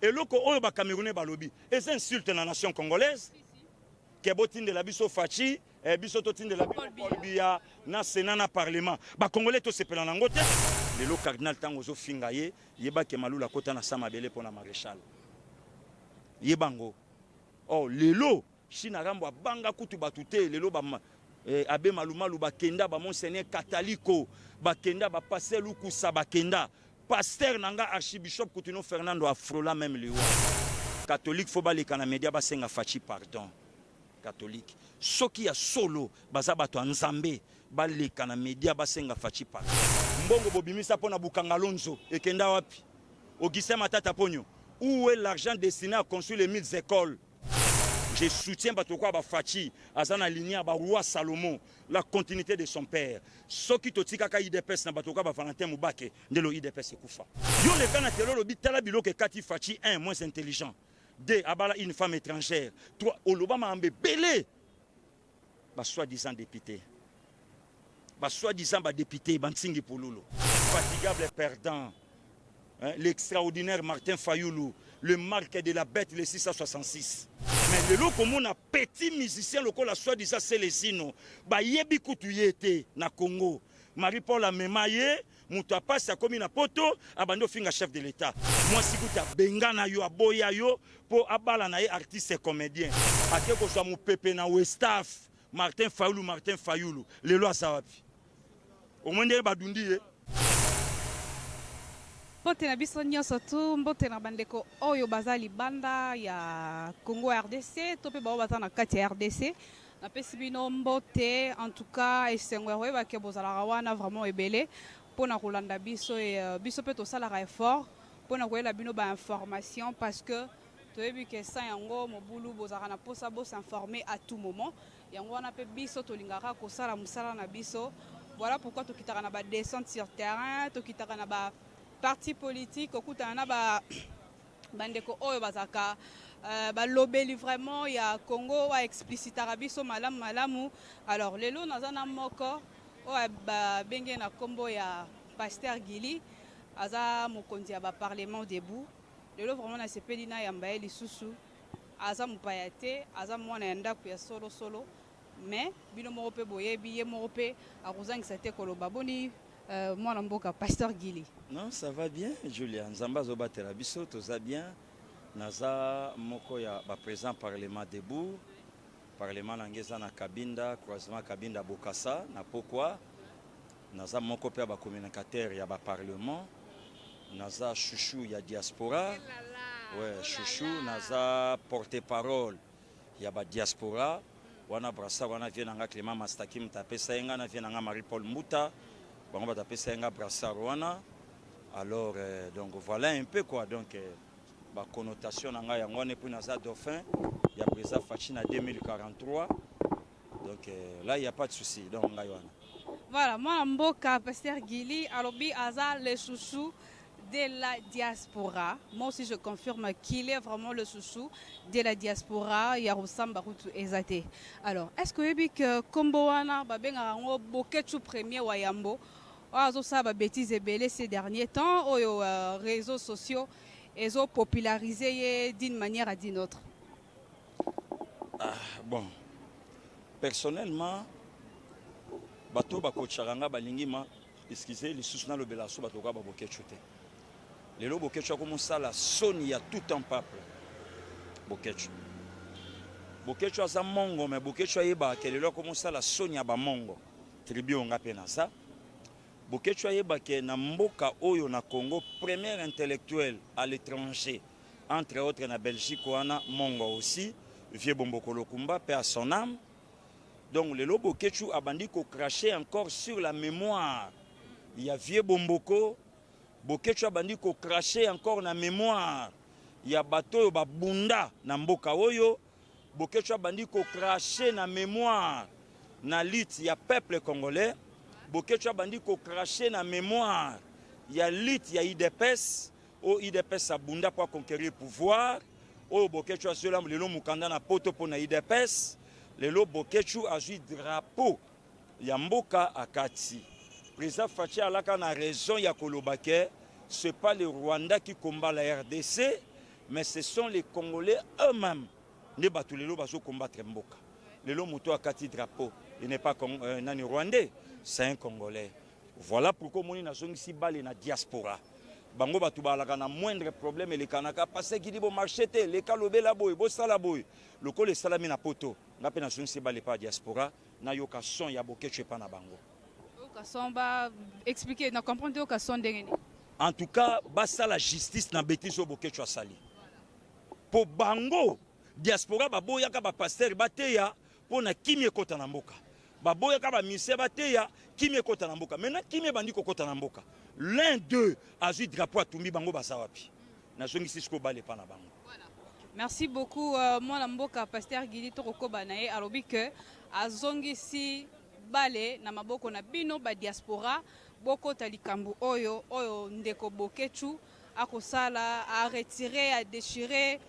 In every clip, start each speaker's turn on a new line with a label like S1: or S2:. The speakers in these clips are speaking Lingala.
S1: Et loko oyo ba Camerounais balobi. Et c'est insulte la nation congolaise. Kebotine de la biso Fachi, biso totine de la biso Paul Biya, na Sénat na Parlement. Ba Congolais to sepela nango te. Lelo cardinal tango zo finga ye, yeba ke malula kota na sama bele pona maréchal. Yebango. Oh lelo China rambo banga kutu batute lelo ba abe malumalu bakenda ba monseigneur Catalico, bakenda ba passer lukusa bakenda. Pasteur nanga archibishop Coutinho Fernando Afrola même le catholique faut bali kana media ba senga Fachi pardon catholique soki ya solo baza bato nzambe bali kana media ba senga Fachi pardon mbongo bobimisa pona bukangalonzo ekenda wapi Augustin Matata Ponyo où est l'argent destiné à construire les 1000 écoles. Je soutiens Batokwa Fachi, Azana Linia, Roi Salomon, la continuité de son père. Ce qui te kaka IDPS na Batokwa Valentin Moubake, de lo IDPS Koufa. Yo le kana telo lo bitala bilo ke Kati Fachi, un moins intelligent. Deux, abala une femme étrangère. Trois, Olobama ambe belé. Ba soi-disant député. Ba soi-disant ba député Bansingi Pololo. Fatigable perdant. Hein, l'extraordinaire Martin Fayoulou, le marque de la bête, le 666. Mais le lot comme on a petit musicien, le la soi-disant Célestino, ba yebi kutuyete na Congo. Marie-Paul a memaye, muta passe a commis na poto, abando finga chef de l'État. Moi si vous ta bengana yo aboya yo pour abala na artiste et comédien. Akeko soit mon pépé na Westaf, Martin Fayoulou, le lot sawapi. Au moins de badundi
S2: Mbote na biso nyonso tu mbote na bandeko oyo bazali banda ya Congo RDC to pe bao baza na kati ya RDC na pesi bino mbote en tout cas esengo ya koyeba ke bozalaka wana vraiment ebele mpona kolanda biso biso pe tosalaka effort mpona koyela bino bainformation parce que toyebi ke sa yango mobulu bozalaka na posa s'informer à tout moment yango wana pe biso tolingaka kosala mosala na biso voilà pourquoi tokitaka na badescente sur terrain tokitaka na ba parti politique okutana na ba bandeko oyo bazaka balobeli vraiment ya Congo wa explicitaka biso malamu alors lelo nazana moko oyo benge na kombo ya Pasteur Gili aza mokonzi ya ba parlement debout lelo vraiment na sepeli na yamba ye lisusu aza mopaya te aza mwana ya ndako ya solo mais bino moko pe boyebi ye moko pe akozangisa te koloba boni moi namboka Pasteur Gili.
S1: Non, ça va bien, Julien. Nzamba zobatela biso toza bien. Naza moko ya ba président parlement debout. Parlement nangeza na Kabinda, croisement Kabinda Bokassa na Pokwa. Naza moko pe ba communicateur ya ba parlement. Naza chouchou ya diaspora. Ouais, chouchou naza porte-parole ya ba diaspora. Wana brasa wana vient nga Clément Mastakim tapesa nga na vient nga Marie-Paul Mouta. On va taper ça un brassard alors donc voilà un peu quoi donc la connotation nanga yango ne pour naza dauphin il y a président Fachi en 2043 donc là il y a pas de souci donc
S2: voilà moi mboka Pasteur Gili alobi aza le chouchou de la diaspora. Moi aussi je confirme qu'il est vraiment le chouchou de la diaspora Yarosamba Rutu Ezate. Alors est-ce que vous que Komboana babenga ngo bokechu premier wa Yambo azo sa ba bêtise belé ces derniers temps aux réseaux sociaux ils ont popularisé d'une manière à d'une autre.
S1: Bon personnellement bato bakocharanga balingima excusez les sousna le belaso bato ka ba bokechu te. Lelo bokechu comme ça la soni ya tout un peuple. Bokechu aza mongo mais bokechu ayeba ke lelo comme ça la soni ya ba mongo. Tribu nga pe na ça. Bokechu ayeba ke na mboka oyo na Congo premier intellectuel à l'étranger entre autres na Belgique wana mongo aussi vieux Bomboko Lokumba paix à son âme. Donc lelo bokechu abandi ko cracher encore sur la mémoire. Il y a vieux Bomboko bokechu abandi ko cracher encore na mémoire. Il y a bato ba bunda na mboka oyo bokechu abandi ko cracher na mémoire na lutte ya peuple congolais. Bokechu abandi ko cracher na mémoire. Il y a lutte ya IDPS o IDPS abunda pour conquérir pouvoir. O bokechu azola lelo mukanda na poto po na IDPS. Lelo bokechu azui drapeau ya mboka akati. Président Fachi alaka na raison ya kolobake, c'est pas le Rwanda qui combat la RDC, Mais ce sont les Congolais eux-mêmes. Ne batu lelo bazo combattre mboka. Lelo moto akati drapeau. Il n'est pas nani rwandais, c'est un Congolais. Voilà pourquoi moni na zongisi bale na diaspora. Bango batu balaka na moindre problème et les kanaka parce qu'il dit bon marché te les kalobela boy bo sala boy. Le col est salami na poto. Ngape na zongisi bale pa diaspora na yoka son ya bokeche pa na bango.
S2: Yoka son ba expliquer na comprendre yoka son ndengeni.
S1: En tout cas, basa la justice na bêtise au bokeche asali. Pour bango diaspora baboya ka ba pasteur bateya pona kimie kota na mboka. Baboya ka ba mise bateya kimie kota na mboka. Maintenant kimie bandi kota na mboka. L'un d'eux a eu drapeau à Tumbi bango basawapi. Na zongi sisko bale pa na bango.
S2: Merci beaucoup moi mboka pasteur Guili Toko Banaye alobi que azongi si bale na maboko na bino ba diaspora boko talikambu oyo ndeko bokechu akosala a retirer a déchirer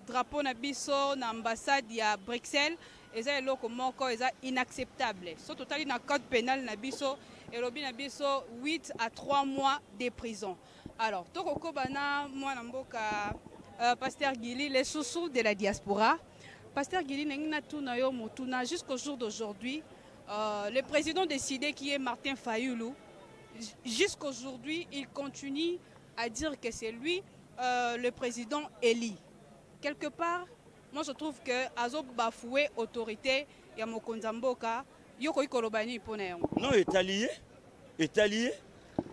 S2: drapeau na biso na ambassade ya Bruxelles eza eloko moko eza inacceptable. So totali na code pénal na biso elobi na biso 8 à 3 mois de prison. Alors Toko Bana moi mboka pasteur Guili les sous de la diaspora. Pasteur Guili nengina tuna yo mutuna jusqu'au jour d'aujourd'hui le président décidé qui est Martin Fayoulou jusqu'aujourd'hui il continue à dire que c'est lui le président élu. Quelque part, moi je trouve que Azo bafoué autorité ya mokonza mboka yoko ikolobani pona yango.
S1: Non, est allié.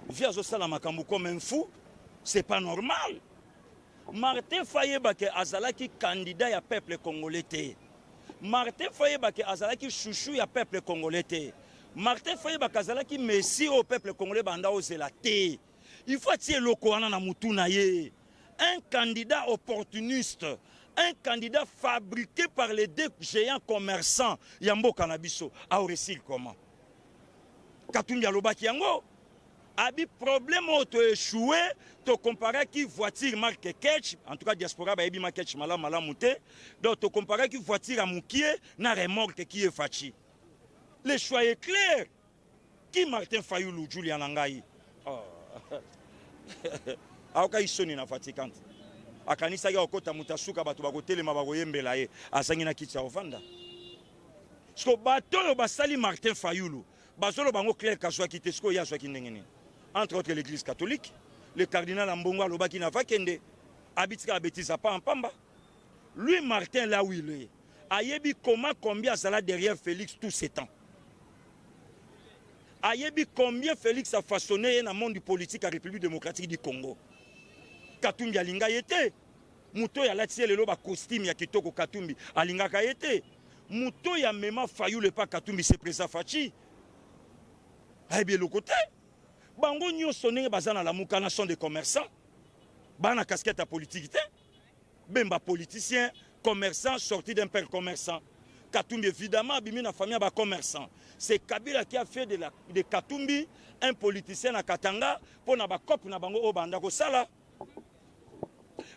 S1: Via zo sala makambo comme un fou, c'est pas normal. Martin Fayeba ke azalaki candidat ya peuple congolais te. Martin Fayeba ke azalaki chouchou ya peuple congolais te. Martin Fayeba ke azalaki messie au peuple congolais banda ozela te. Il faut tirer loko wana na mutu na ye. Un candidat opportuniste, un candidat fabriqué par les deux géants commerçants, Yambo Kanabiso, a réussi comment? Katumbi Alobaki Yango, abi problème auto échoué, to comparer qui voiture marque Ketch, en tout cas diaspora ba ebi marque Ketch mala mouté, donc to comparer qui voiture à Moukié na remorque qui est fachi. Le choix est clair. Qui Martin Fayoulou, Julian Angaï? Aoka isoni na fatikante akanisa ya okota mutasuka batu bakotelema bakoyembela ye asangi na kiti ya ovanda sko bato yo basali Martin Fayoulou bazolo bango clair kaswa kite sko ya swa kindengene entre autres l'église catholique le cardinal Ambongo alobaki na vakende abitika betisa pa en pamba lui Martin là où il est ayebi comment combien azala derrière Félix tout ces temps ayebi combien Félix a façonné dans le monde du politique à la République démocratique du Congo. Katumbi alinga yete. Muto ya latie lelo ba costume ya kitoko Katumbi alinga ka yete. Muto ya mema Fayoulou pas Katumbi c'est présent Fachi. Ayebi le côté. Bango nyo sonné bazana la mukana sont des commerçants. Bana casquette à politique te. Bemba politicien, commerçant sorti d'un père commerçant. Katumbi évidemment abimi na famille ba commerçant. C'est Kabila qui a fait de Katumbi un politicien à Katanga pour na ba cop na bango o banda ko sala.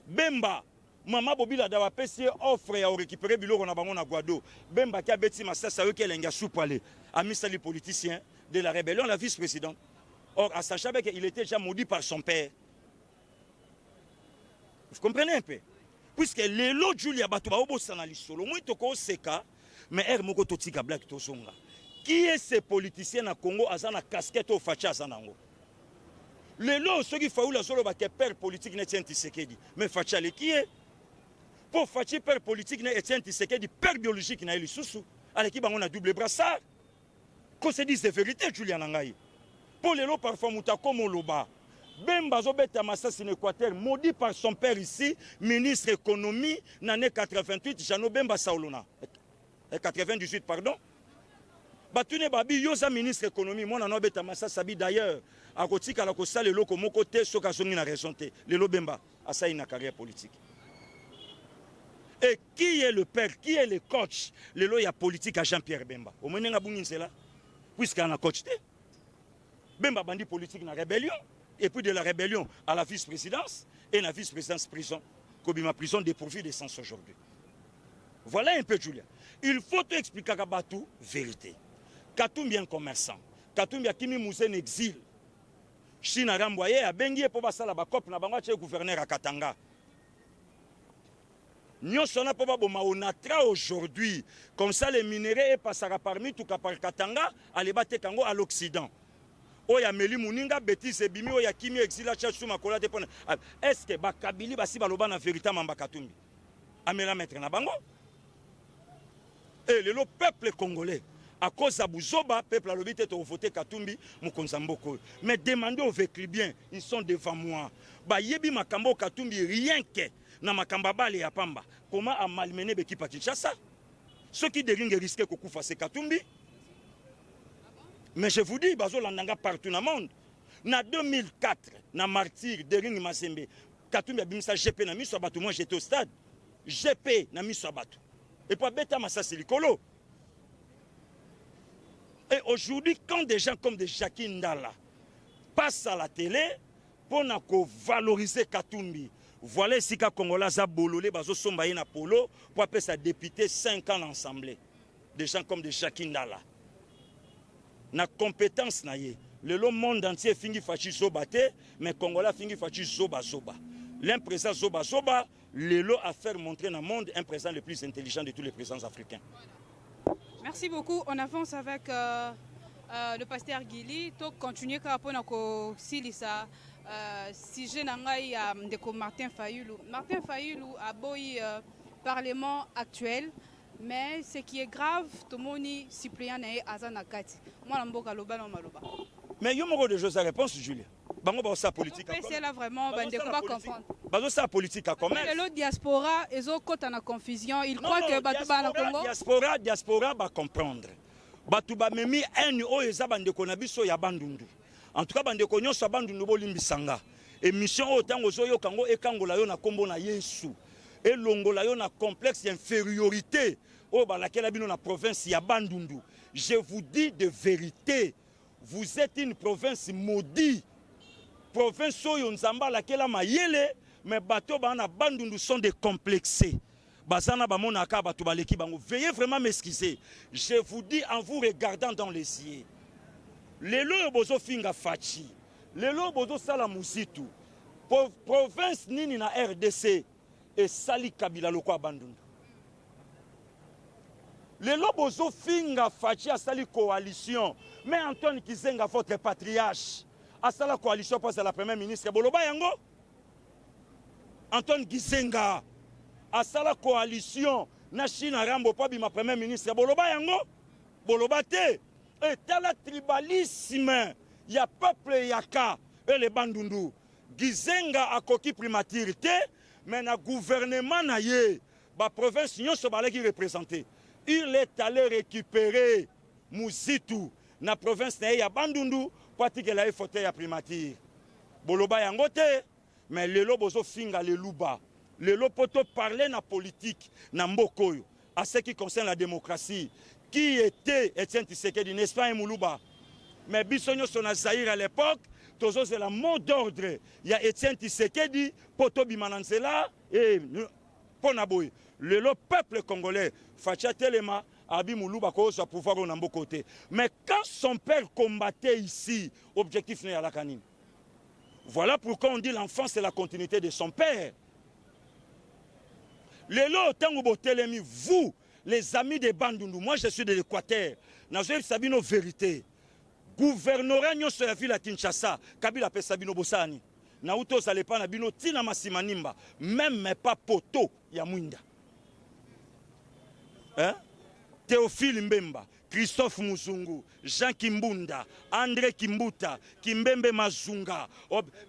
S1: Bemba Mama Bobila dawa pesi offre ya récupérer biloko na bango na Guado. Bemba qui a beti masasa yo qui lenga soupale. Ami sali politicien de la rébellion la vice-présidente. Or à sachant qu'il était déjà maudit par son père. Vous comprenez un peu? Puisque les lots Julia Batuba obo sanali solo moi toko seka mais er moko totika black tosonga. Qui est ce politicien na Congo azana casquette au facha azanango? Les lots ceux qui font la solo ba que père politique ne tient Tshisekedi mais facha le qui est? Pour facha père politique ne tient Tshisekedi père biologique na eli susu avec qui on a double brassard. Qu'on se dise la vérité Julian Nangai. Pour les lots parfois mutako moloba. Bemba Zobeta Massas en Équateur, maudit par son père ici, ministre économie, l'année 88, Jano Bemba Saolona. 98, pardon. Batune Babi, Yosa ministre économie, moi, n'en Beta Massas Sabi d'ailleurs, à côté à la Costa, le loco, mon côté, ce qu'a sonné la raison, le lo Bemba, à ça, une carrière politique. Et qui est le père, qui est le coach? Le lo, il y a politique à Jean-Pierre Bemba. Au moins, il y a Boungin, c'est là. Puisqu'il y a un coach. Bemba bandit politique dans la rébellion. Et puis de la rébellion à la vice-présidence et la vice-présidence prison. Kobima prison dépourvue de sens aujourd'hui. Voilà un peu Julia. Il faut te expliquer à Batou vérité. Katumbi un commerçant. Katumbi a kimi mouzen exil. Chine a renvoyé à Bengi pour passer la bakop na bangwa gouverneur à Katanga. Nyonso na po ba boma onatra aujourd'hui. Comme ça les minéraux passera parmi tout ka par Katanga, aleba te kango à l'Occident. Oya meli muninga bêtise bimi oya kimi exila cha suma kola te pona. Est-ce que ba Kabili basi baloba na vérité mamba Katumbi? Amela mettre na bango. Et le peuple congolais à cause de Bouzoba, peuple a l'obité de voter Katumbi, Moukonzamboko. Mais demandez aux Vécribiens, ils sont devant moi. Bah yebi makambo Katumbi rien que na makamba bale ya pamba. Comment a malmené l'équipe à Kinshasa? Ceux qui déringuent risquer que Koufa c'est Katumbi. Mais je vous dis, bazo landanga partout dans le monde. Na 2004, na martyr déringue Masembe, Katumbi a bimisa GP na miso abatu. Moi j'étais au stade. GP na miso abatu. Et puis beta massa c'est l'icolo. Et aujourd'hui, quand des gens comme des Jackie Ndala passent à la télé pour valoriser Katumbi, voilà si ka Congolais a bololé, bazo somba na polo pour appeler sa député 5 ans l'Assemblée. Des gens comme des Jackie Ndala. Na compétence na ye. Le monde entier fingi fachi zoba te, mais Congolais fingi fachi zoba zoba. L'imprésent zoba zoba, Lelo a fait montrer dans le monde un président le plus intelligent de tous les présidents africains.
S2: Merci beaucoup. On avance avec le pasteur Guili. To continuer ka pona ko silisa sujet nangai ndeko Martin Fayulu. Martin Fayulu a boy parlement actuel, mais ce qui est grave, tomoni Cyprien na azana kati. Moi na mboka loba na maloba.
S1: Mais yo moko de choses à réponse Julien. Bango ba sa politique.
S2: C'est là vraiment bandeko ba comprendre.
S1: Bazo sa politique à commerce.
S2: Le diaspora ezo kota na confusion, il croit que batu ba na Congo.
S1: Diaspora ba comprendre. Batu ba memi eni o eza bandeko na biso ya bandundu. En tout cas bandeko nyonso bandundu bolimbisanga. Émission o tango zo yo kango ekangola yo na kombo na Yesu. Et longola yo na complexe d'infériorité o ba laquelle bino na province ya bandundu. Je vous dis de vérité, vous êtes une province maudite. Province oyo nzamba laquelle mayele. Mais bateau bana bandundu sont décomplexés. Bazana bamona ka bato baleki bango. Veuillez vraiment m'excuser. Je vous dis en vous regardant dans les yeux. Lelo bozo finga fachi. Lelo bozo sala musitu. Province nini na RDC et sali Kabila loko bandundu. Lelo bozo finga fachi a sali coalition. Mais Antoine Kizenga votre patriarche a sala coalition pour la première ministre Boloba yango. Antoine Gizenga a sala coalition na China Rambo pa bima premier ministre Boloba yango Boloba te et tala tribalisme ya peuple yaka et les bandundu Gizenga a koki primature mais na gouvernement na ye ba province nyonso balaki représenter il est allé récupérer Muzitu na province na ya bandundu pratique la fauteuil ya primature Boloba yango te. Mais le bozo finga le luba. Le poto parler na politique, na mbokoyo, à ce qui concerne la démocratie. Qui était Etienne Tshisekedi, n'est-ce pas un moulouba? Mais Bissonio son Zaïre à l'époque, toujours c'est la mot d'ordre. Il y a Etienne Tshisekedi, poto bimananzela, et ponaboy. Le peuple congolais, Facha Telema, Abi Moulouba, cause à pouvoir au nambo côté. Mais quand son père combattait ici, objectif n'est à la canine. Voilà pourquoi on dit l'enfant c'est la continuité de son père. Vous, les amis des Bandundu, moi je suis de l'Équateur, Nazoï Sabino vérité. Gouvernorat nyonso la ville à Kinshasa, Kabila pe Sabino Bosani. Nauto Zalepa na bino tina masimanimba, même mais pas poto ya mwinda. Hein? Théophile Mbemba, Christophe Muzungu, Jean Kimbunda, André Kimbuta, Kimbembe Mazunga,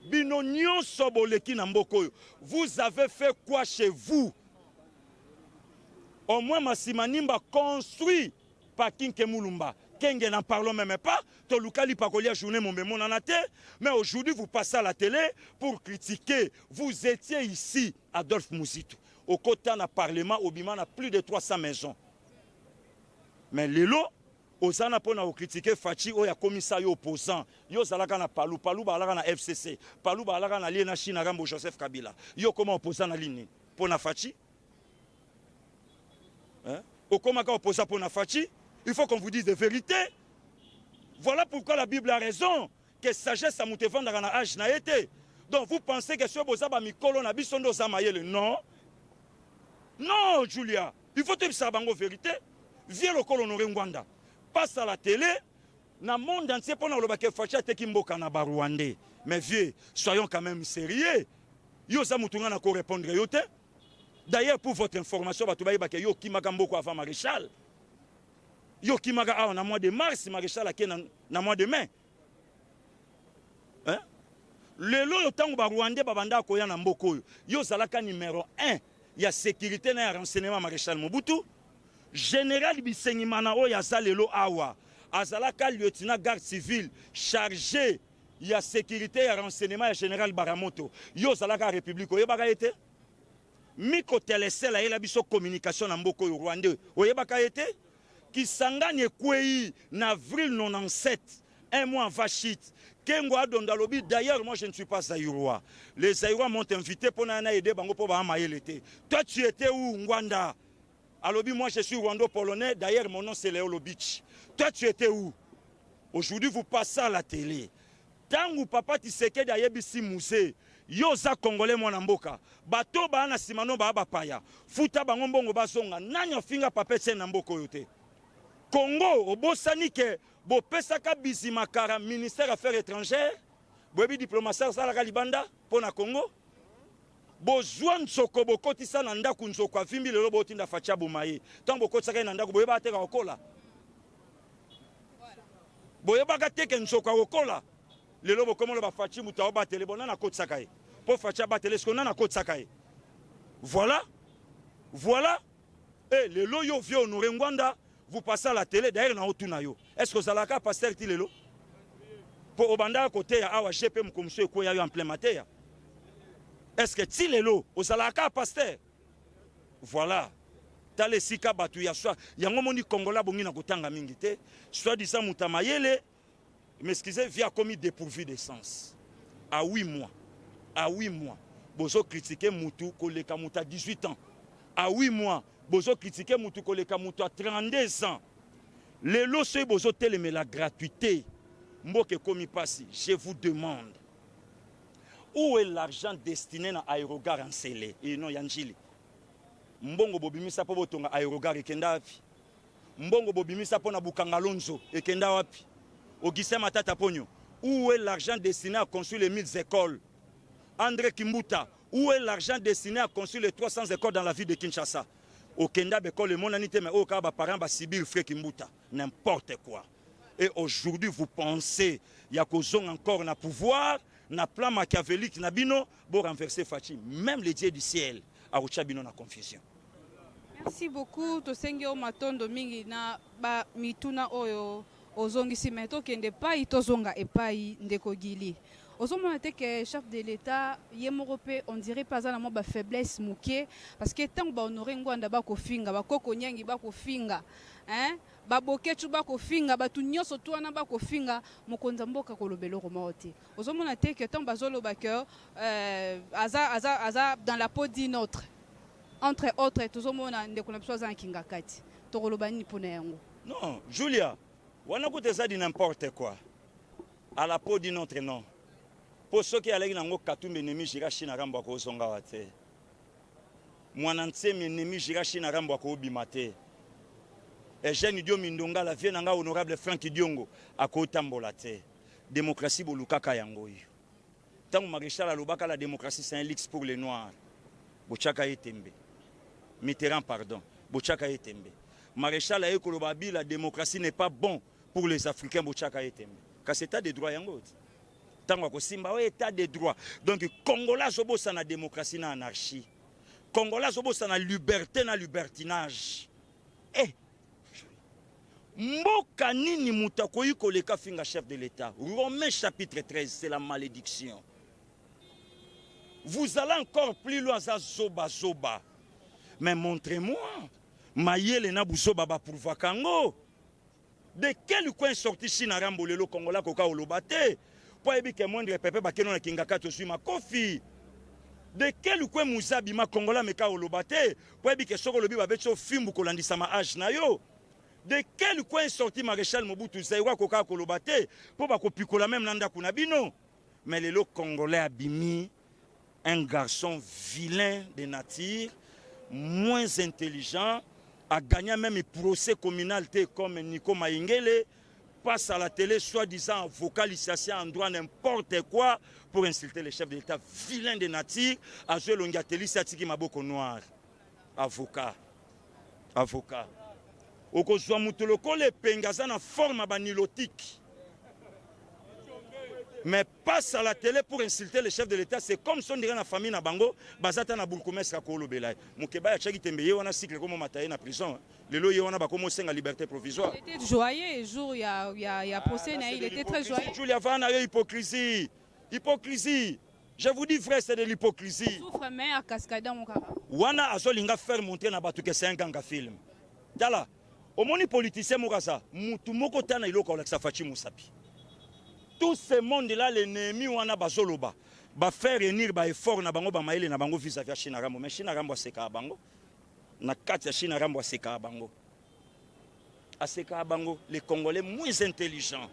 S1: bino nyonso boleki na mbokoyo. Vous avez fait quoi chez vous? Au moins Masimanimba construit par Kinke Mulumba. Kenge n'en parlons même pas. Tolukali Pakolia journée mon mais aujourd'hui vous passez à la télé pour critiquer. Vous étiez ici, Adolphe Muzitu. Au côté d'un parlement, au Bima, a plus de 300 maisons. Mais Lelo, Ozana pona critiquer Fachi o ya commissaire opposant. Yo zalaka na Palou, Palou balaka na FCC, Palou balaka na Liena China Rambo Joseph Kabila. Yo comment opposant na ligne pona Fachi? Hein? Au comment opposant pona Fachi? Il faut qu'on vous dise de vérité. Voilà pourquoi la Bible a raison que sagesse a mouté vendre na âge na été. Donc vous pensez que ce bozaba mikolo na bisondo zamayele non? Non, Julia, il faut te dire la vérité. Viens le col honoré Ngwanda. Passe à la télé. Dans le monde entier, pour nous le Fachi te kimboka na Rwandais. Mais vieux, soyons quand même sérieux. Yo sa mutunga na ko répondre yo te. D'ailleurs, pour votre information, yo kimaka mboko avant maréchal. Yo kimaka awa na mois de mars, maréchal ake na mois de mai. Hein? Le lo yo tango ba Rwandais babanda koya na mboko yo. Yo zalaka numéro 1 ya sécurité na renseignement maréchal Mobutu. Général Bisengimana o ya zalelo awa. Azalaka lieutenant garde civile chargé ya sécurité ya renseignement ya général Baramoto. Yo zalaka république o yebaka ete. Miko telesela ela biso communication na mboko yo Rwandais. O yebaka ete. Kisangani kwei na avril 97, un mois avant Chit. Kengo Adondalobi, d'ailleurs, moi je ne suis pas Zaïrois. Les Zaïrois m'ont invité pour aider Bango pour l'été. Toi tu étais où, Ngwanda? Alobi, moi je suis rwando-polonais, d'ailleurs mon nom c'est Léo Lobich. Toi tu étais où? Aujourd'hui vous passez à la télé. Tangu papa Tshisekedi ayebisi musée. Yoza Congolais mwana mboka. Bato ba na simano ba paya. Futa bango mbongo bazonga. Nanya finga papete na mboko yote. Congo, obosani ke bo pesaka bizimakara ministère affaires étrangères, bobi diplomatie salaka libanda pour na Congo. Bo zwan soko bo kotisa na ndaku nzoko avimbi lelo bo tinda facha bomaye. Tant bo kotsaka na ndaku boyeba teka okola. Boyeba ka teka nzoko okola. Lelo bo komo ba fachi muta ba tele bona na kotsaka e. Po facha ba tele skona na kotsaka e. Voilà. Voilà. Et lelo yo vieux honoré Ngwanda. Vous passez à la télé, d'ailleurs, dans Otunayo. Est-ce que vous avez un pasteur qui est là? Pour Obanda à côté, à GP, comme ce qu'il y a eu en plein matin. Est-ce que tu es là? Vous avez un pasteur? Voilà. Dans les Sika Batouya, il y a un moment où Congolais ont Kotanga Mingite, soit disant Moutamayele, mais excusez, via commis dépourvu de sens. À 8 mois. À 8 mois. Vous avez critiqué Moutou, Koleka Mouta 18 ans. À 8 mois. Bozo critiquer Moutou Koleka Moutou à 32 ans. Les lots bozo télémé la gratuité. Mboke komi passi, je vous demande. Où est l'argent destiné à aérogare en Sélé? Et non Yanjili. Mbongo bobimisa po botonga aérogare ekenda wapi? Mbongo bobimisa po na Bukangalonzo ekenda wapi? Augustin Matata Pogno. Où est l'argent destiné à construire les 1000 écoles? André Kimbuta. Où est l'argent destiné à construire les 300 écoles dans la ville de Kinshasa? Au Kenda, le monde n'a mais au Kaba parents va Sibir Kimbuta, n'importe quoi. Et aujourd'hui, vous pensez, il y a qu'aux encore na pouvoir, na plan machiavélique, na bino, pour renverser Fachi. Même les dieux du ciel, à Ochabino na confusion.
S2: Merci beaucoup. Tosenge o matondo mingi na ba mituna oyo ozongi simeto kende pai tozonga epai ndeko gili. Aujourd'hui, que chef de l'État, on dirait pas à la faiblesse mouké parce que tant que on aurait ngwanda ba kofinga, ba kokonyangi ba kofinga, hein, ba bokechu ba kofinga, ba tunyoso tuana ba kofinga, mokonza mboka kolobelo romaote. Aujourd'hui, que tant bazolo ba que aza dans la peau d'une autre. Entre autres, tout le monde a des connexions en kingakati. Torolobani pone yango.
S1: Non, Julia, on a écouté ça dit n'importe quoi. À la peau d'une autre non. Pour ceux qui allaient dans le Katumbe Nemi Jirachi na Rambo ko zonga wate. Mwanantse Nemi Jirachi na Rambo ko bimate. Et jeune idiot Mindonga la vie nanga honorable Frank Diongo ako tambola te. Démocratie bolukaka yango yo. Tant maréchal alobaka la démocratie c'est un luxe pour les noirs. Bochaka etembe. Mitterrand pardon. Bochaka etembe. Maréchal a ekolobabi la démocratie n'est pas bon pour les Africains bochaka etembe. Car c'est état de droit yango. Tango ko simba o état de droit. Donc Congolais zobo sa na démocratie na anarchie. Congolais zobo sa na liberté na libertinage. Eh mboka nini mutakoyi koleka finga chef de l'État. Romains chapitre 13, c'est la malédiction. Vous allez encore plus loin à zoba zoba. Mais montrez-moi mayele na buzoba ba pour vakango. De quel coin sorti China rambolelo Congolais koka olobate? Pour éviter que moindre pépé bakeno na kingakato suis ma kofi. De quel coin muzabi ma Congolais meka olobate? Pour éviter que soko lobi ba becho fimbu kolandisa ma âge na yo. De quel coin sorti maréchal Mobutu Zaïwa koka kolobate? Pour ba kopikola même nanda kuna bino. Mais les lots Congolais abimi un garçon vilain de nature. moins intelligent, a gagné même un procès communal comme Nico Maïngele, passe à la télé, soi-disant avocat, licencié en droit, n'importe quoi, pour insulter le chef de l'État, vilain de nature, à jouer l'ongateli, satiki maboko noir. Avocat. Avocat. Okozwa mutoloko le pengaza na forme banilotique. Mais passe à la télé pour insulter le chef de l'État, c'est comme si on dirait la famille na bango, bazata na bourgmestre Kakolo Belay. Mukeba ya chaki tembeye wana cycle comme mataye na prison. Lelo ye wana ba komo senga liberté provisoire.
S2: Il était joyeux le jour il y a procès, il était très joyeux.
S1: Julia Vana yo hypocrisie. Hypocrisie. Je vous dis frère, c'est de l'hypocrisie.
S2: Souffre mais à cascade mon kaka.
S1: Wana azolinga faire monter na batu que c'est un ganga film. Tala. Omoni politicien mokaza, mutu moko tana iloko Alexa Fachi Moussapi. Tout ce monde-là, l'ennemi wana bazoloba, ba faire réunir ba effort na bango ba maile na bango vis-à-vis ya China Rambo, mais China Rambo seka bango. Na kati ya China Rambo seka bango. Aseka bango, les Congolais moins intelligents,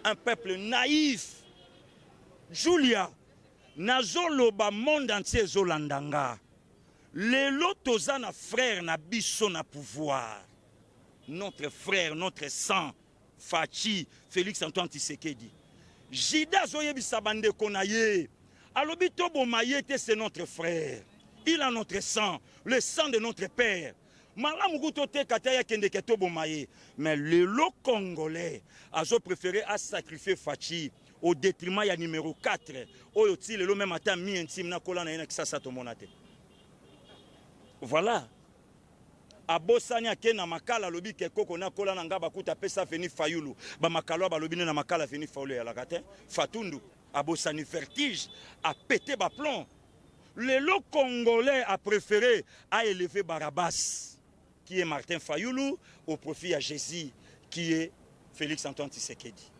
S1: un peuple naïf. Julia, nazoloba monde entier zolandanga. Lelo tozana frère na biso na pouvoir. Notre frère, notre sang, Fachi, Félix Antoine Tshisekedi. Jida Zoyebi Sabande Konaye. Alobito Bomayete, c'est notre frère. Il a notre sang, le sang de notre père. Malamuguto te kataya kendeketo Bomaye. Mais le lot congolais a préféré à sacrifier Fachi au détriment ya numéro 4. Oyoti le même matin mi intime na kola na yena kisasa to monate. Voilà. Abosani ake na makala lobi ke koko na kola na ngaba kuta pesa veni Fayulu ba makalo ba lobi na makala veni Fayulu ya lakate Fatundu abosani vertige a pété ba plomb. Le lot congolais a préféré à élever Barabas qui est Martin Fayulu au profit à Jésus qui est Félix Antoine Tshisekedi.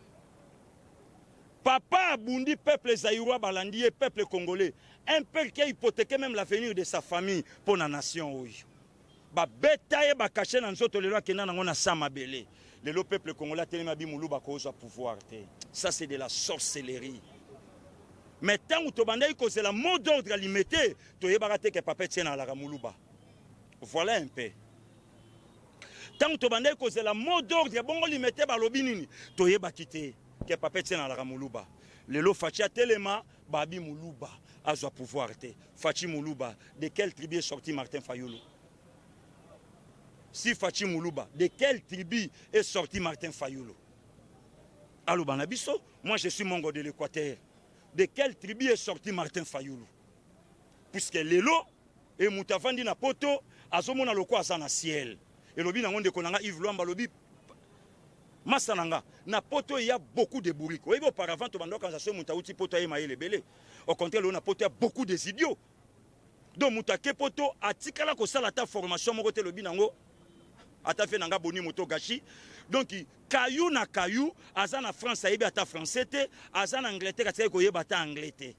S1: Papa Abundi, peuple zaïrois balandi et peuple congolais, un peuple qui a hypothéqué même l'avenir de sa famille pour la nation. Ba betaye ba caché dans nzoto lelo akena nango na sama belé. Le peuple congolais telema bimulu ba koza pouvoir te. Ça c'est de la sorcellerie. Mais tant que tobandai ko c'est la mot d'ordre limité, to yebaka te que papa tiena la ramuluba. Voilà un peu. Tant que tobandai ko c'est la mot d'ordre bongo limité ba lobi nini, to yebaki te que papa tiena la ramuluba. Lelo Fachi telema babi muluba azwa pouvoir te. Fachi muluba, de quelle tribu est sorti Martin Fayulu? Si Fachi Moulouba, de quelle tribu est sorti Martin Fayulu? Allô Banabiso, moi je suis mongo de l'Équateur. De quelle tribu est sorti Martin Fayulu? Puisque Lelo et Moutavandi na poto, azomona loko azana ciel. Et lobi na ngonde konanga Yves Luamba lobi Masananga, na poto il y a beaucoup de bourriques. Oui, auparavant, tu vas quand ça se moutaouti poto et maïle belé. Au contraire, on a poto beaucoup des idiots. Donc moutake poto atikala ko sala ta formation mo côté lobi nango. Ata fait nanga boni moto gachi. Donc caillou na caillou, aza na France ayebi ata français te, aza na Angleterre atika ko yeba ata anglais te.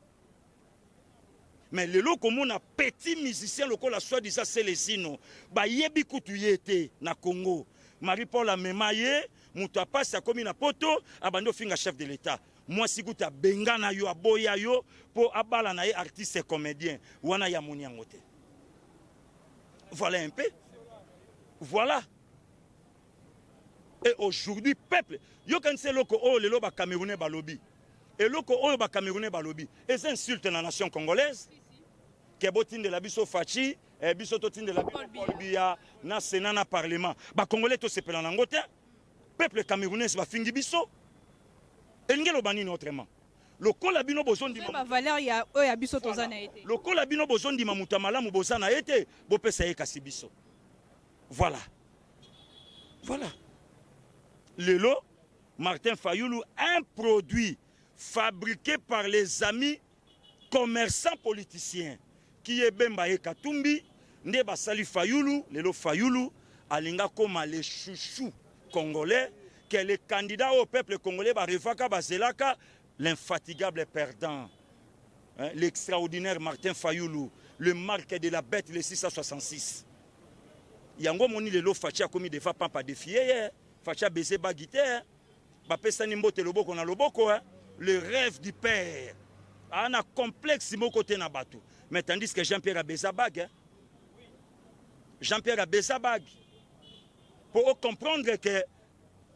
S1: Mais le loko mona petit musicien loko la soi-disant c'est les sino. Ba yebi kutu yete na Congo. Marie-Paul a memaye, muta passe comme na poto, abando finga chef de l'État. Moi si kuta benga na yo aboya yo pour abala na ye artiste et comédien. Wana ya moni angote. Voilà un peu. Voilà. Et aujourd'hui, peuple, yo kan se loko o lelo ba Camerounais balobi. Et loko o ba Camerounais balobi. Et ça insulte la nation congolaise. Que botine de la biso Fachi, et biso totine de la biso Paul Biya, na Sénat na Parlement. Ba Congolais to sepela nangote. Peuple camerounais va fingi biso. Et ngelo banini autrement. Le colabino boson di
S2: ma valeur ya o ya biso tozana été.
S1: Le colabino boson di mamuta malamu bosana été, bo pesa ye kasibiso. Voilà. Voilà. Lelo, Martin Fayulu, un produit fabriqué par les amis commerçants politiciens qui est Bemba et Katumbi, Ndeba Sali Fayulu, Lelo Fayulu, Alinga Koma les chouchous congolais, que les candidats au peuple congolais, Revaka Bazelaka, l'infatigable perdant, hein, l'extraordinaire Martin Fayulu, le marque de la bête, le 666. Yango moni lelo Fachi a commis des fois pas défier, Fachi a baisé bagité, Bapesa Nimbote Loboko na Loboko, le rêve du père. On a complexe mon côté na bateau. Mais tandis que Jean-Pierre a baisé bague. Jean-Pierre Abessabag. Pour comprendre que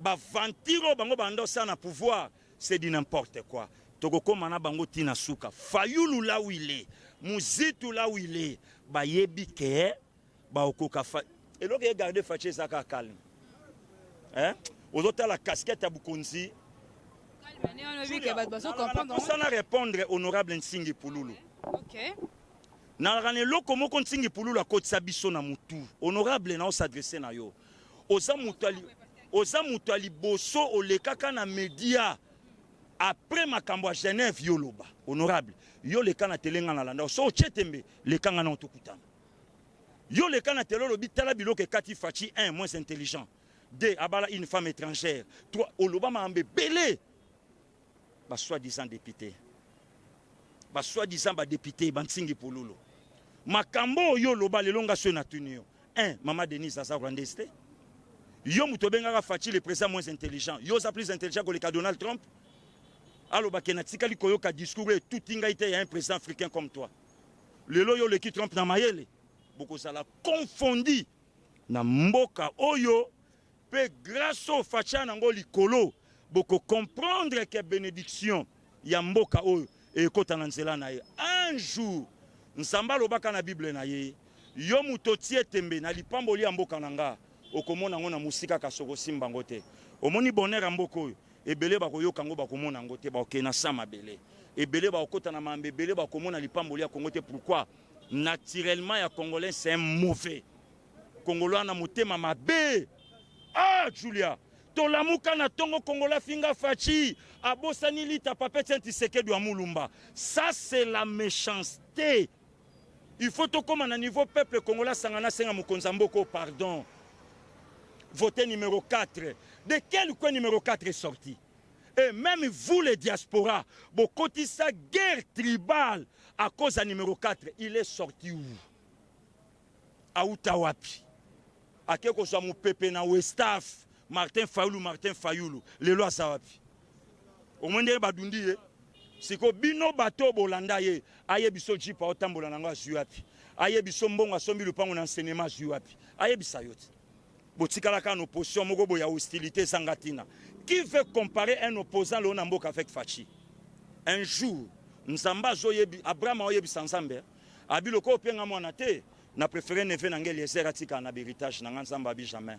S1: Vantiro bango bando ça na pouvoir, c'est du n'importe quoi. Toko mana bango tina suka. Fayulu là où il est, Muzitu là où il est, ba yebi ke ba okoka fa. Et donc regardez Faché Zaka calme. Hein? Aux autres la casquette à Bukonzi. Ça n'a répondre honorable Nsingi Pululu.
S2: OK.
S1: Na rane loko moko Nsingi Pululu akotsa biso na mutu. Honorable na s'adresser na yo. Oza mutali boso olekaka na media après makambo à Genève yoloba. Honorable, yo leka na telenga na landa so chetembe lekanga na otokutana. Yo leka na telo lobi tala biloke Kati Fachi 1 moins intelligent. 2 abala une femme étrangère. 3 oloba mambe belé. Ba soi-disant député. Ba soi-disant ba député Nsingi Pululu. Makambo yo loba lelonga so na tunio. 1 Mama Denise Aza Rwandeste. Yo mutobenga Fachi le président moins intelligent. Yo za plus intelligent que le cas Donald Trump. Alors bakena tikali koyoka discours et tout inga ite ya un président africain comme toi. Lelo yo le ki Trump na mayele. Boko sala confondi na mboka oyo pe grâce au Fachi nango likolo boko comprendre que bénédiction ya mboka oyo e kota na nzela na ye. Un jour nsamba lobaka na Bible na ye yo mutotie tembe na lipamboli ya mboka nanga. Okomona ngo na musika kasoko simba ngote omoni bonheur mboka oyo ebele bakoyoka ngo bakomona ngote bakena sama bele ebele bakota na mambe ebele bakomona lipamboli ya Kongo te. Pourquoi? Naturellement ya congolais c'est un mauvais congolais na motema mabe. Ah Julia to lamuka na tongo congolais finga Fachi abosani lita papete Tshisekedi wa Mulumba. Ça c'est la méchanceté. Il faut to comme à niveau peuple congolais sangana senga mokonza mboko pardon. Voté numéro 4. De quel coin numéro 4 est sorti? Et même vous les diasporas, beaucoup de sa guerre tribale à cause du numéro 4, il est sorti où? À Outawapi. À quelque chose mon pépé na Westaf, Martin Fayoulou, les lois Sawapi. Au moins de badundi, c'est que bino bateau bolanda ye, aye biso jipa otambola nanga zuapi. Aye biso mbonga sombi le pango n'enseignement zuapi. Aye bisayoti. Botikalaka en opposition, mogobo ya hostilité sangatina. Qui veut comparer un opposant le Namboka avec Fachi? Un jour, Nzamba Zoyebi, Abraham Oyebi Sansambe, Abiloko Penga Monate, n'a préféré ne faire n'angel yeser atika na héritage na Nzamba bi jamais.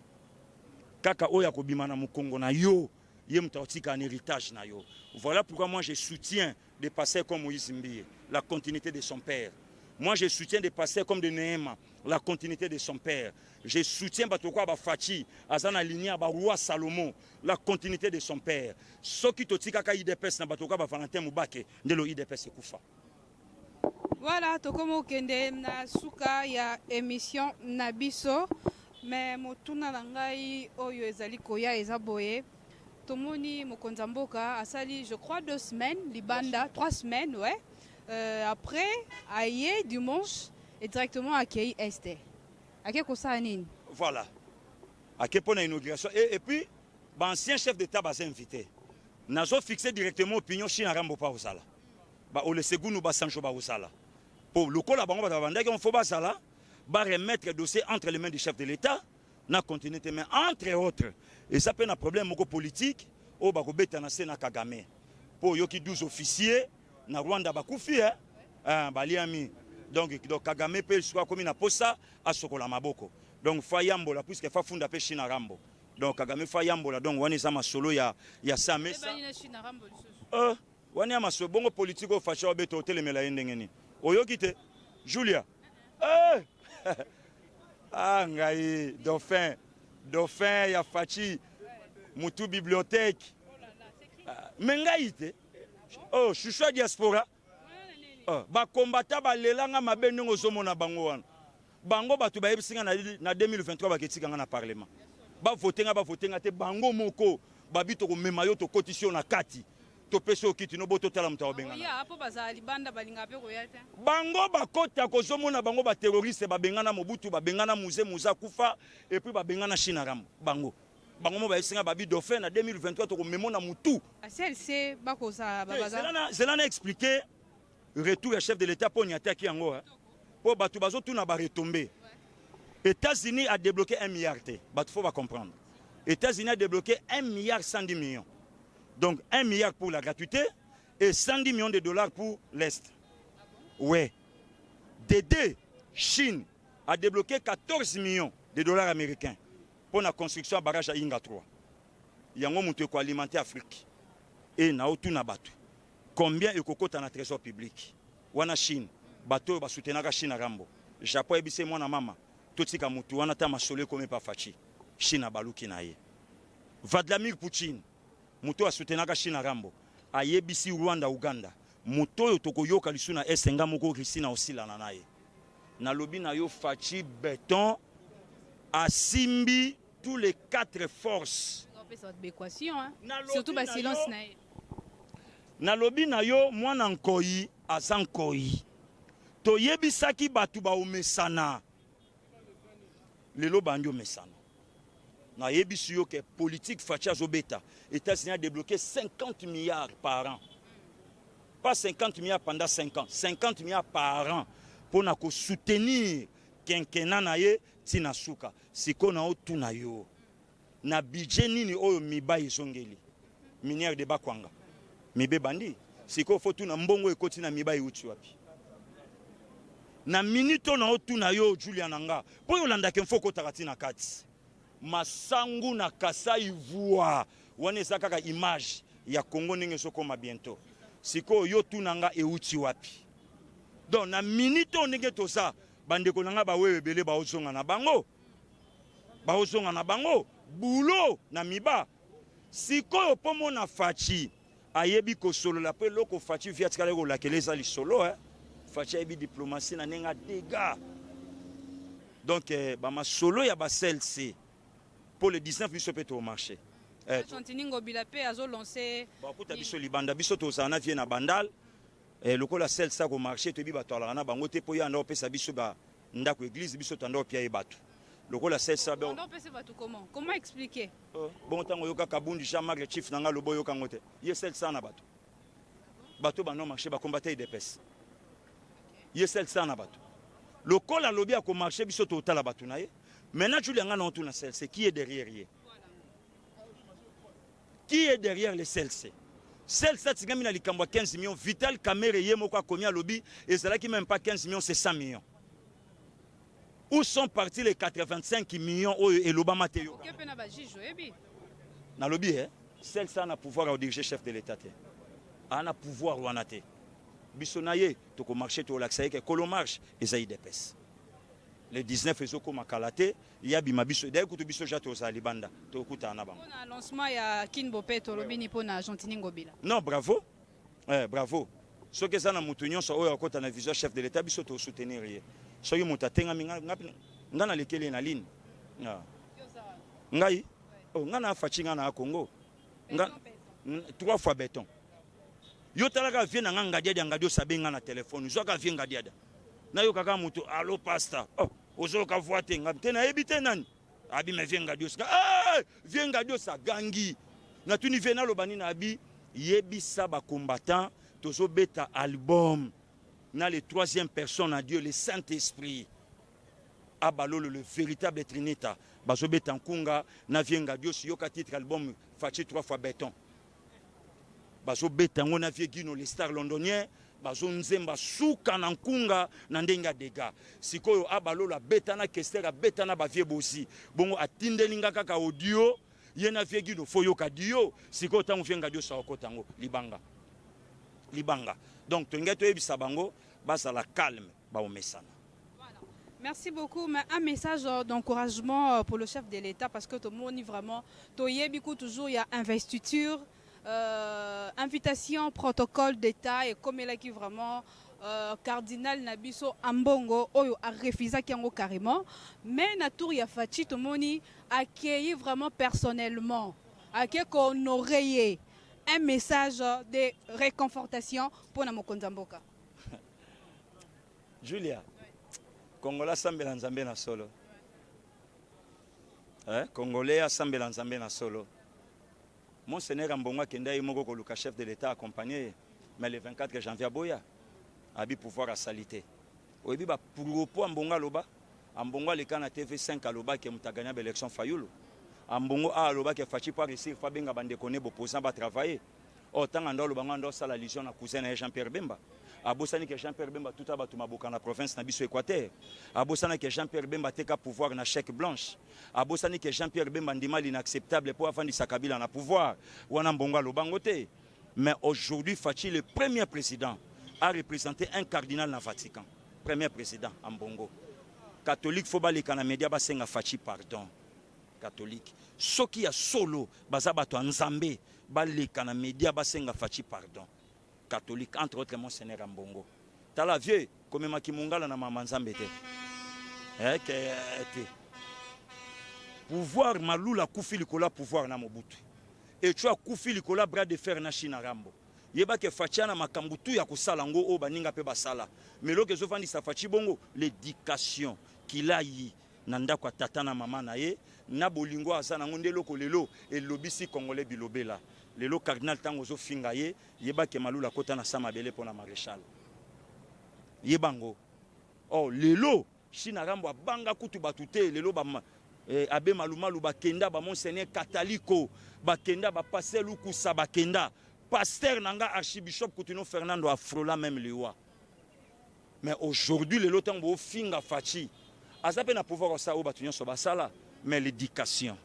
S1: Kaka oya kobimana mukongo na yo, yem taotika un héritage na yo. Voilà pourquoi moi je soutiens des pasteurs comme Moïse Mbiye, la continuité de son père. Moi, je soutiens des pasteurs comme de Néhéma, la continuité de son père. Je soutiens Batokwa Fachi, Azana Linia, Roi Salomon, la continuité de son père. Ce qui totika ka IDPS na Batokwa Valentin Moubake, ndelo IDPS Koufa.
S2: Voilà, tokomo kende na suka ya émission Nabiso, mais motuna nangai oyo ezali koya ezaboye. Tomoni mokonza mboka asali je crois 2 semaines, libanda 3 semaines, ouais. Après, aïe dimanche et directement accueilli Esther. À quel cosa nini?
S1: Voilà. À quel point l'inauguration. Et puis, l'ancien chef d'État va s'inviter. Nous avons fixé directement l'opinion Chine Rambo pas au sala. Au le second nous Sancho pas au sala. Pour le col à Bango on faut pas sala, remettre le dossier entre les mains du chef de l'État, na continuité mais entre autres. Et ça peut être un problème politique au Bagobeta na Sena Kagame. Pour yoki 12 officiers na Rwanda bakufi baliami donc Kagame pe soit comme na posa a sokola maboko donc fayambola puisque fa funda pe China Rambo donc Kagame fayambola donc wani za masolo ya samesa wani ya masolo bongo politique o facha obeto telemela ndengeni oyokite Julia ngai dauphin ya Fachi mutu bibliothèque mengaite. Oh, chouchou diaspora. Ba combattant ba lelanga mabe ndongo zomona bango wana. Bango batu ba yebisinga na 2023 ba ketika na parlement. Ba votenga te bango moko ba bito ko mema yo to cotition na kati. To peso kiti no boto tala mta obenga.
S2: Ya hapo bazali banda balinga pe ko yata.
S1: Bango ba kota ko zomona bango ba terroriste ba bengana Mobutu ba bengana Musa Kufa et puis ba bengana China Rambo. Bango bango ba yesinga babi dauphin na 2023 to ko memona mutu.
S2: ACLC bakosa babaza.
S1: Zelana expliqué retour à chef de l'État pour n'y attaquer en pour batu bazo tout na ba retomber. États-Unis a débloqué 1 milliard. Il faut comprendre. États-Unis a débloqué 1 milliard 110 millions. Donc 1 milliard pour la gratuité et 110 millions de dollars pour l'Est. Ouais. Dédé, Chine a débloqué 14 millions de dollars américains pour la construction de barrage à Inga 3. Il y a un moment où alimenter l'Afrique. Et na otu na batu. Combien de coco dans le trésor public? Wana Chine, bateau va soutenir la Chine à Rambo. Japon est bissé mon maman. Tout ce qui a moutou, on a ta masolé comme pas fachi. Chine a balouki naïe. Vladimir Poutine, moutou a soutenir la Chine à Rambo. Aye bisi Rwanda, Uganda. Moutou yo toko yo kalisuna esenga moko Christina aussi la nanaye. Na lobi na yo fachi béton a simbi tous les 4 forces.
S2: Surtout le silence.
S1: Na lobi na yo mwana nkoyi azankoyi. To yebisaki batu ba omesana. Lelo banjo mesana. Na yebisi yo que politique facha zobeta. États-Unis a débloqué 50 milliards par an. Pas 50 milliards pendant 5 ans. 50 milliards par an pour na ko soutenir quinquennat na ye tina suka. Siko na otu na yo. Na budget nini oyo miba izongeli. Minière de Bakwanga. Mibe bandi. Siko fotu na mbongo ekoti na miba iuti wapi. Na minito na otu na yo Julian Anga. Po yo landa kemfoko takati na kati. Masangu na kasa ivua. Wane kaka image ya Congo nenge sokoma bientôt. Siko yo tu nanga euti wapi. Donc na minito nenge tosa bandeko nanga ba wewe bele ba ozonga na bango. Ba ozonga na bango. Bulo na miba. Siko yo pomo na fachi. Ayebi ko solo la pe loko fachi via tikale ko la keleza li solo fachi ayebi diplomatie na nenga dégâts. Donc ba ma solo ya ba celle-ci pour le 19 biso peut au marché.
S2: Chantiningo Bilapé a lancé
S1: ba kuta biso libanda biso to sana vie na bandal lokola celle ça ko marché to bi ba to na bango te po ya ndo pesa biso ba ndako église biso tando pia e batu. Lokola celle ça ba
S2: ndo pesa batu comment expliquer?
S1: Bon tango yoka kabundi Jean-Marc chief nanga lobo yoka ngote. Ye celle ça na batu. Batu ba no marché ba combattre des pes. Ye celle ça na batu. Lokola lobby a ko marché biso to tala batu na ye. Maintenant tu l'as dans tout na celle c'est qui est derrière ye. Qui est derrière les CLC? Celle-ci, tu as 15 millions. Vital Kamere, Yemoko, Komia Lobby, et c'est là qui même pas 15 millions, c'est 100 millions. Où sont partis les 85 millions et l'Obama Théo? Dans le lobby, celle-ci a un pouvoir diriger chef de l'État. A un pouvoir ou en athée. Bissonaye, tu as marché, tu as l'accès, que l'on marche, et ça y dépasse. Le 19 ezoko makalate ya bimabiso d'ailleurs kutu biso jato za libanda to kuta na bango
S2: na lancement ya Kinbope to lobini pona Chantiningo Bila.
S1: Non bravo. Bravo. Ce que ça na mutunyo so oyo akota na vision chef de l'état biso to soutenir ye. So yo mutatenga ngana lekele na ligne. Ngai ngana fachinga na Congo. 3 fois béton. Yo talaka vie na ngadia ngadio sabenga na téléphone. Zo ka vie ngadia. Na yo kaka mutu allo pasta ozo ka voite ngabite na ebite nani abi me vienga diosa vienga diosa gangi na tuni vena lo bani na abi yebisa ba combattant tozo beta album na le 3e personne à Dieu le Saint-Esprit abalolo le véritable trinita bazo beta nkunga na vienga diosa yo ka titre album fachi 3 fois béton bazo beta ngona viegino les stars londoniens bazo nzemba suka na nkunga na ndenga dega sikoyo abalola betana kestera betana ba vie bosi bongo atindelinga kaka audio yena vie gino foyo kadio sikoyo tango vienga dio saoko tango libanga donc to ngeto ebisa bango basa la calme ba omesana.
S2: Merci beaucoup. Mais un message d'encouragement pour le chef de l'État parce que tout le monde vraiment toujours il y a investiture. Invitation, protocole d'État et comme elle a qui vraiment cardinal Nabiso Ambongo Oyo a refusé carrément mais Natour ya Fachi Tomoni accueilli vraiment personnellement qu'on aurait un message de réconfortation pour Namokonza Mboka.
S1: Julia, Congolais sambela nzambe na solo. Congolais sambela nzambe na solo. Monseigneur Ambongo Kenda Imoko le chef de l'État accompagné, mais le 24 janvier à Boya, a eu pouvoir à salité. Au début, pour Ambongo Loba, Ambongo aleka na TV5 aloba ke mutaganya ba élection fayulu. Ambongo aloba ke fachi pas réussir fa benga bande koné opposant ba travailler. Autant ando aloba ando sala lision na cousin na Jean-Pierre Bemba. Abosani ke Jean-Pierre Bemba tout aba tumaboka na province na biso Équateur. Abosani ke Jean-Pierre Bemba teka pouvoir na chèque blanche. Abosani ke Jean-Pierre Bemba ndima inacceptable pour afandisa Kabila na pouvoir. Wana Mbongo aloba ngote. Mais aujourd'hui Fachi le premier président a représenté un cardinal na Vatican. Premier président en Bongo. Catholique, faut pas les média basenga Fachi pardon. Catholique. Ce qui a solo, bazabato Nzambe, les média basenga Fachi pardon. Catholique, entre autres Monseigneur en Bongo. T'as la vieux, comme Makimungala na Mama Nzambe te. Pouvoir Malula Koufi Likola, pouvoir na Mobutu. Et tu as Koufi Likola, bras de fer na China Rambo. Yeba ke Fachiana makambutu ya kusala ngo o baninga pe basala. Mais lo ke zofandi sa Fachi bongo l'éducation qu'il a yi nanda kwa tata na mama na ye na bolingo azana ngonde loko lelo et lobisi congolais bilobela. Lelo cardinal tango zo finga ye yeba ke malula kota na sama bele pona maréchal. Yebango. Oh lelo China Rambo banga kutu batute lelo ba abe malumalu bakenda ba monseigneur Catalico bakenda ba passer luku sa bakenda. Pasteur Nanga Archibishop Coutinho Fernando Afrola même le roi. Mais aujourd'hui, le lotan bo finga Fachi. Azape na pouvoir osa o batunyo so basala, mais l'éducation.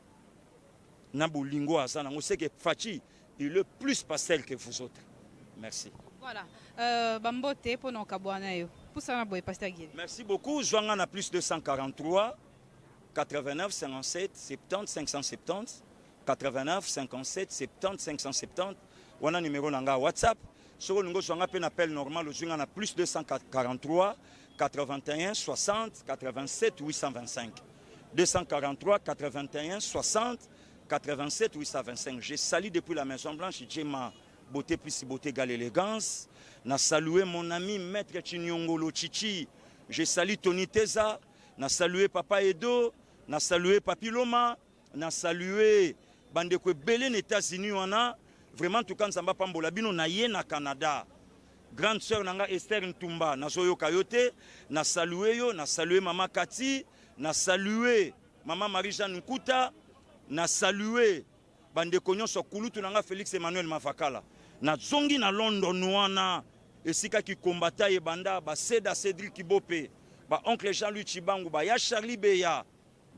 S1: Na bolingo azana, on sait que Fachi est le plus pasteur que vous autres. Merci.
S2: Voilà. Bambote pour nos kabwana yo. Pour ça na boy pasteur Guy.
S1: Merci beaucoup. Joanga na plus 243 89 57 70 570 89 57 70 570. On a numéro nanga WhatsApp. Sur le numéro sur un appel normal, on a plus 243 81 60 87 825. 243 81 60 87 825. J'ai salué depuis la Maison Blanche, j'ai ma beauté plus beauté égale élégance. Na salué mon ami Maître Chinyongolo Chichi. J'ai salué Tony Teza. Na salué Papa Edo. Na salué Papiloma. Na salué Bandekwe Belen États-Unis. Vraiment, tout cas, nous sommes Pambola Bino na ye na Canada. Grande sœur Nanga Esther Ntumba, na Zoyo Kayote, na salué yo, na salué Maman Kati, na salué Maman Marie-Jeanne Nkuta, na salué Bandekonyo Sokulutu Nanga Félix Emmanuel Mafakala. Na zongi na London wana, esika ki kombata ye banda, ba Seda Cédric Kibope, ba oncle Jean-Louis Chibangu, ba ya Charlie Beya,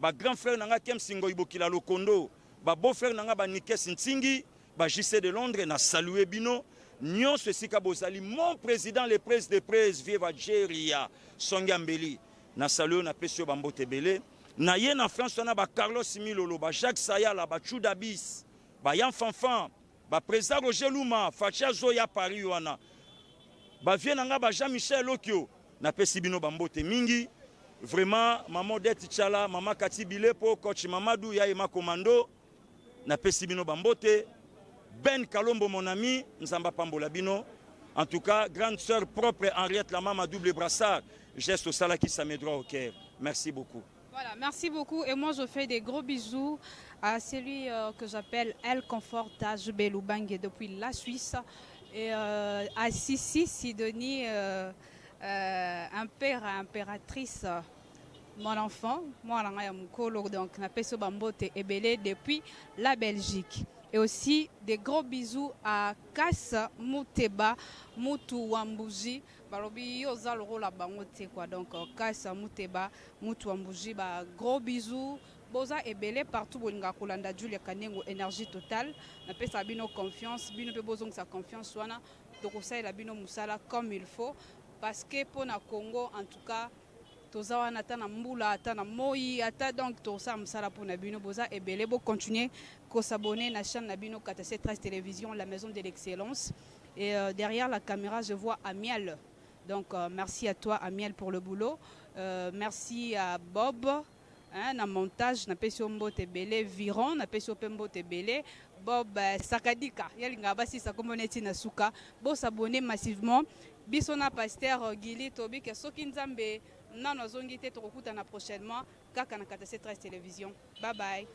S1: ba grand frère Nanga Kem Singo Ibokila Lokondo, ba beau frère Nanga ba Nikes Ntingi, ba JC de Londres, na salué Bino, Nyon Sesika Bozali, mon président, le presse de presse, Viva Jeria, Songambeli, na salué na Pesio Bambo Tebele, na ye na France, na ba Carlos Milolo, ba Jacques Sayala, ba Choudabis, ba Yan Fanfan, ba président Roger Luma, Facha Zoya Paris wana, ba vie nanga ba Jean-Michel Okio, na Pesi Bino Bambo Temingi, vraiment, maman Deti Tchala, maman Kati Bilepo, coach Mamadou, Yaima Komando, na Pesi Bino Bambote, Ben Kalombo, mon ami, Nzamba Pambola Bino. En tout cas, grande sœur propre, Henriette Lama, ma double brassard. Geste au sala qui ça me droit au cœur. Merci beaucoup.
S2: Voilà, merci beaucoup. Et moi, je fais des gros bisous à celui que j'appelle El Confortage Beloubangue depuis la Suisse. Et à Sissi, Sidonie, impératrice, mon enfant, moi, donc, na Peso Bambote Ebele depuis la Belgique. Et aussi des gros bisous à Kassa Mouteba, Moutou Wambouji. Balobi yoza loro la bangote quoi. Donc Kassa Mouteba, Moutou Wambouji, gros bisous. Boza Ebele partout bolinga kolanda Julia Kanengo énergie totale. Na pesa bino confiance, bino pe bozong sa confiance wana. Donc ça la bino musala comme il faut parce que pour na Congo en tout cas toza wana ata na mbula ata na moi ata donc toza musala pour na bino boza Ebele bo continuer ko s'abonner na chaîne na bino KTC 13 télévision la maison de l'excellence et derrière la caméra je vois Amiel. Donc merci à toi Amiel pour le boulot. Merci à Bob. Na montage na pesio mbote belé viron na pesio pembote belé Bob Sakadika yalinga basi sa komoneti na suka bo s'abonner massivement bisona pasteur Gili Tobi ke soki nzambe nano zongi te tokokuta na prochainement kaka na KTC 13 télévision. Bye bye.